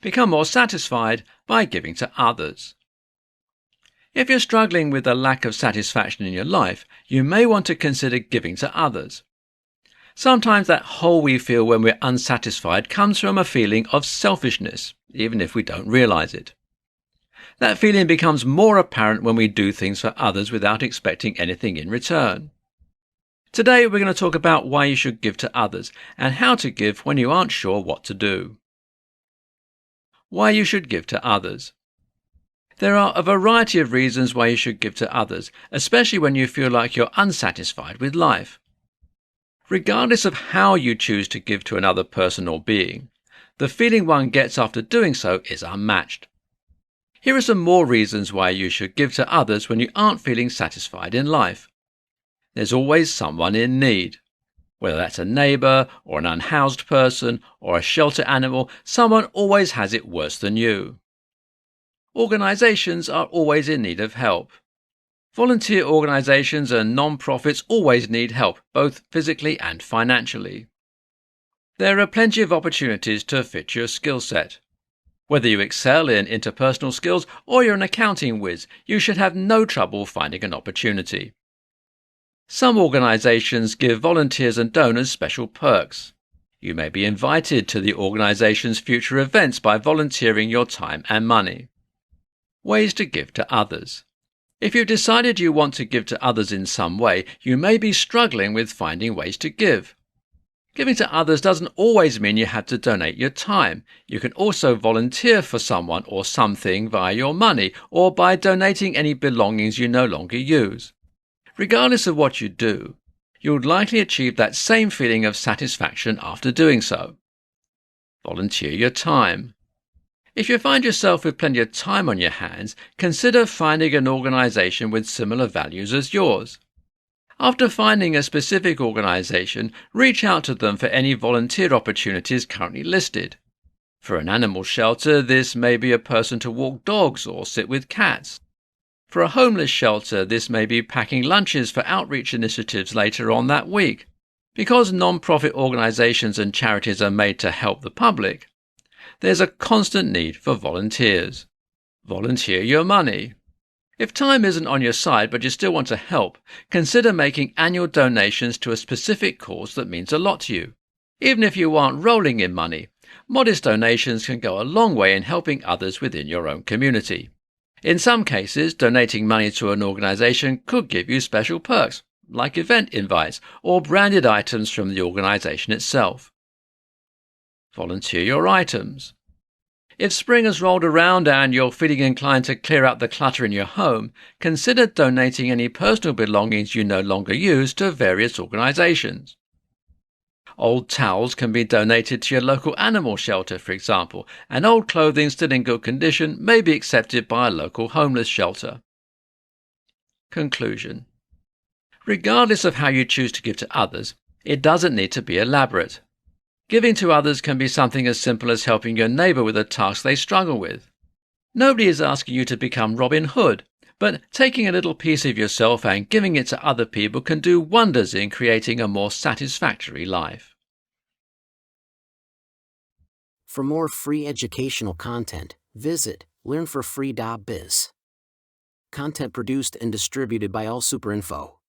Become more satisfied by giving to others. If you're struggling with a lack of satisfaction in your life, you may want to consider giving to others. Sometimes that hole we feel when we're unsatisfied comes from a feeling of selfishness, even if we don't realize it. That feeling becomes more apparent when we do things for others without expecting anything in return. Today we're going to talk about why you should give to others and how to give when you aren't sure what to do. Why you should give to others. There are a variety of reasons why you should give to others, especially when you feel like you're unsatisfied with life. Regardless of how you choose to give to another person or being, the feeling one gets after doing so is unmatched. Here are some more reasons why you should give to others when you aren't feeling satisfied in life. There's always someone in need. Whether that's a neighbour or an unhoused person or a shelter animal, someone always has it worse than you. Organisations are always in need of help. Volunteer organisations and non-profits always need help, both physically and financially. There are plenty of opportunities to fit your skill set. Whether you excel in interpersonal skills or you're an accounting whiz, you should have no trouble finding an opportunity. Some organisations give volunteers and donors special perks. You may be invited to the organisation's future events by volunteering your time and money. Ways to give to others. If you've decided you want to give to others in some way, you may be struggling with finding ways to give. Giving to others doesn't always mean you have to donate your time. You can also volunteer for someone or something via your money or by donating any belongings you no longer use. Regardless of what you do, you'll likely achieve that same feeling of satisfaction after doing so. Volunteer your time. If you find yourself with plenty of time on your hands, consider finding an organisation with similar values as yours. After finding a specific organisation, reach out to them for any volunteer opportunities currently listed. For an animal shelter, this may be a person to walk dogs or sit with cats. For a homeless shelter, this may be packing lunches for outreach initiatives later on that week. Because non-profit organisations and charities are made to help the public, there's a constant need for volunteers. Volunteer your money. If time isn't on your side but you still want to help, consider making annual donations to a specific cause that means a lot to you. Even if you aren't rolling in money, modest donations can go a long way in helping others within your own community. In some cases, donating money to an organisation could give you special perks, like event invites or branded items from the organisation itself. Volunteer your items. If spring has rolled around and you're feeling inclined to clear out the clutter in your home, consider donating any personal belongings you no longer use to various organisations. Old towels can be donated to your local animal shelter, for example, and old clothing still in good condition may be accepted by a local homeless shelter. Conclusion. Regardless of how you choose to give to others, it doesn't need to be elaborate. Giving to others can be something as simple as helping your neighbour with a task they struggle with. Nobody is asking you to become Robin Hood, but taking a little piece of yourself and giving it to other people can do wonders in creating a more satisfactory life. For more free educational content, visit learnforfree.biz. Content produced and distributed by AllSuperInfo.